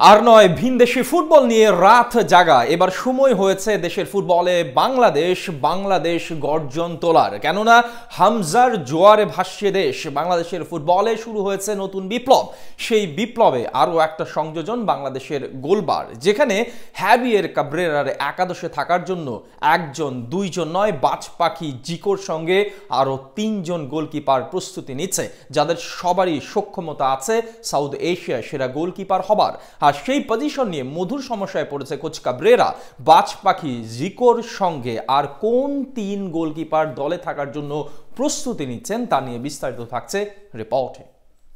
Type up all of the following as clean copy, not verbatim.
আর নয় ভিনদেশি ফুটবল নিয়ে রাত জাগা। এবার সময় হয়েছে দেশের ফুটবলে বাংলাদেশ গর্জন তোলার। কেননা হামজার জোয়ারে ভাসছে দেশ। বাংলাদেশের ফুটবলে শুরু হয়েছে নতুন বিপ্লব। সেই বিপ্লবে আরও একটা সংযোজন বাংলাদেশের গোলবার, যেখানে হ্যাভিয়ের কাব্রেরার একাদশে থাকার জন্য একজন দুইজন নয়, বাজ পাখি জিকোর সঙ্গে আরও তিনজন গোলকিপার প্রস্তুতি নিচ্ছে, যাদের সবারই সক্ষমতা আছে সাউথ এশিয়ার সেরা গোলকিপার হবার। আর সেই পজিশন নিয়ে মধুর সমস্যায় পড়েছে কোচ কাব্রেরা। বাজ পাখি জিকোর সঙ্গে আর কোন তিন গোলকিপার দলে থাকার জন্য প্রস্তুতি নিচ্ছেন তা নিয়ে বিস্তারিত থাকছে রিপোর্টে।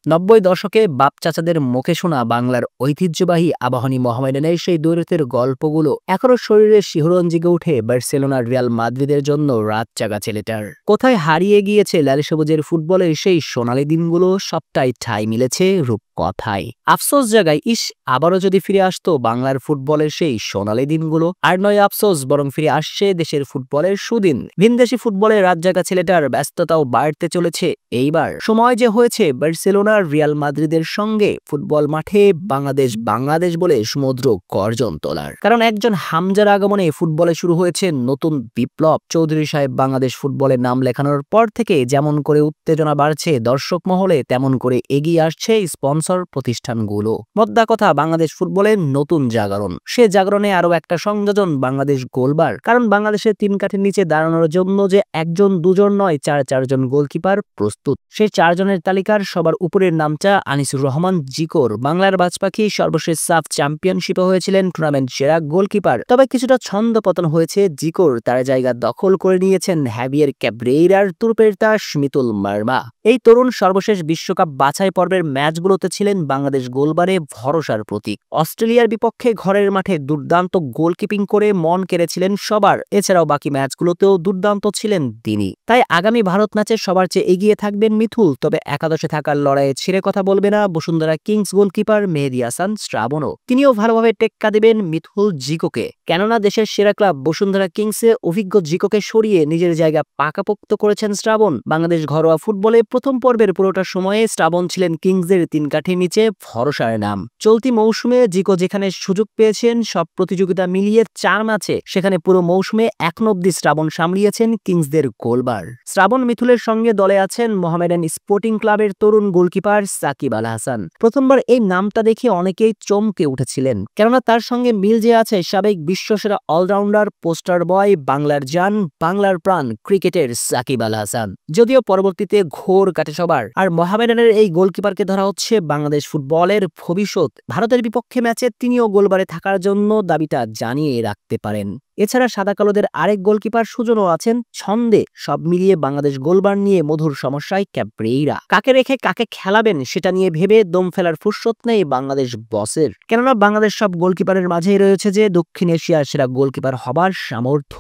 ৯০ দশকে বাপ চাচাদের মুখে শোনা বাংলার ঐতিহ্যবাহী আবাহনী মোহামেডানের সেই দৈরথের গল্পগুলো এখনো শরীরে শিহরণ জেগে উঠে বার্সেলোনার রিয়াল মাদ্রিদের জন্য রাত জাগা ছেলেটার। কোথায় হারিয়ে গিয়েছে লাল সবুজের ফুটবলের সেই সোনালি দিনগুলো, সবটাই ঠাঁই মিলেছে রূপকথায়। আফসোস জাগায় আবারও যদি ফিরে আসতো বাংলার ফুটবলের সেই সোনালি দিনগুলো। আর নয় আফসোস, বরং ফিরে আসছে দেশের ফুটবলের সুদিন। ভিনদেশি ফুটবলের রাত জাগা ছেলেটার ব্যস্ততাও বাড়তে চলেছে এইবার। সময় যে হয়েছে বার্সেলোনা রিয়াল মাদ্রিদের সঙ্গে ফুটবল মাঠে বাংলাদেশ বলে সমুদ্র গর্জন তোলার। কারণ একজন হামজার আগমনে ফুটবলে শুরু হয়েছে নতুন বিপ্লব। চৌধুরী সাহেব বাংলাদেশ ফুটবলের নাম লেখানোর পর থেকে যেমন করে উত্তেজনা বাড়ছে দর্শক মহলে, তেমন করে এগিয়ে আসছে স্পন্সর প্রতিষ্ঠানগুলো। মোদ্দা কথা, বাংলাদেশ ফুটবলের নতুন জাগরণ। সে জাগরণে আরো একটা সংযোজন বাংলাদেশ গোলবার। কারণ বাংলাদেশের তিন কাঠের নিচে দাঁড়ানোর জন্য যে একজন দুজন নয়, চারজন গোলকিপার প্রস্তুত। সেই চারজনের তালিকার সবার উপরে নামটা আনিসুর রহমান জিকোর। বাংলার বাজ পাখি সর্বশেষ সাফ চ্যাম্পিয়নশিপে হয়েছিলেন টুর্নামেন্ট সেরা গোলকিপার। তবে কিছুটা ছন্দ পতন হয়েছে জিকোর। তার জায়গা দখল করে নিয়েছেন হ্যাভিয়ের ক্যাব্রেইরার তুরপের তাস মিতুল মার্মা। এই তরুণ সর্বশেষ বিশ্বকাপ বাছাই পর্বের ম্যাচগুলোতে ছিলেন বাংলাদেশ গোলবারে ভরসার প্রতীক। অস্ট্রেলিয়ার বিপক্ষে ঘরের মাঠে দুর্দান্ত গোলকিপিং করে মন কেড়েছিলেন সবার। এছাড়াও বাকি ম্যাচগুলোতেও দুর্দান্ত ছিলেন তিনি। তাই আগামী ভারত ম্যাচে সবার চেয়ে এগিয়ে থাকবেন মিথুল। তবে একাদশে থাকার লড়াইয়ে ছেড়ে কথা বলবে না বসুন্ধরা কিংস গোলকিপার মেহেদী হাসান শ্রাবণও। তিনিও ভালোভাবে টেক্কা দেবেন মিথুল জিকোকে। কেননা দেশের সেরা ক্লাব বসুন্ধরা কিংসে অভিজ্ঞ জিকোকে সরিয়ে নিজের জায়গা পাকাপোক্ত করেছেন শ্রাবণ। বাংলাদেশ ঘরোয়া ফুটবলে প্রথম পর্বের পুরোটা সময়ে শ্রাবণ ছিলেন কিংসের তিন কাঠির নিচে ভরসার নাম। চলতি মৌসুমে জিকো যেখানে সুযোগ পেয়েছেন সব প্রতিযোগিতা মিলিয়ে 4 ম্যাচে, সেখানে পুরো মৌসুমে এখনো অব্দি শ্রাবণ সামলিয়েছেন কিংসদের গোলবার। শ্রাবণ মিথুলের সঙ্গে দলে আছেন মোহামেডান স্পোর্টিং ক্লাবের তরুণ গোলকিপার সাকিব আল হাসান। প্রথমবার এই নামটা দেখে অনেকেই চমকে উঠেছিলেন, কেননা তার সঙ্গে মিল যে আছে সাবেক বিশ্বসেরা অলরাউন্ডার, পোস্টার বয়, বাংলার জান, বাংলার প্রাণ ক্রিকেটের সাকিব আল হাসান। যদিও পরবর্তীতে ঘোর কাটে সবার। আর মোহামেডানের এই গোলকিপারকে ধরা হচ্ছে বাংলাদেশ ফুটবলের ভবিষ্যৎ। ভারতের বিপক্ষে ম্যাচে তিনিও গোলবারে থাকার জন্য দাবিটা জানিয়ে রাখতে পারেন। এছাড়া সাদা কালোদের আরেক গোলকিপার সুজনও আছেন ছন্দে। সব মিলিয়ে বাংলাদেশ গোলবার নিয়ে মধুর সমস্যায় ক্যাব্রেইরা। কাকে রেখে কাকে খেলাবেন সেটা নিয়ে ভেবে দম ফেলার ফুরসত নেই বাংলাদেশ বসের। কেননা বাংলাদেশ সব গোলকিপারের মাঝেই রয়েছে যে দক্ষিণ এশিয়ার সেরা গোলকিপার হবার সামর্থ্য।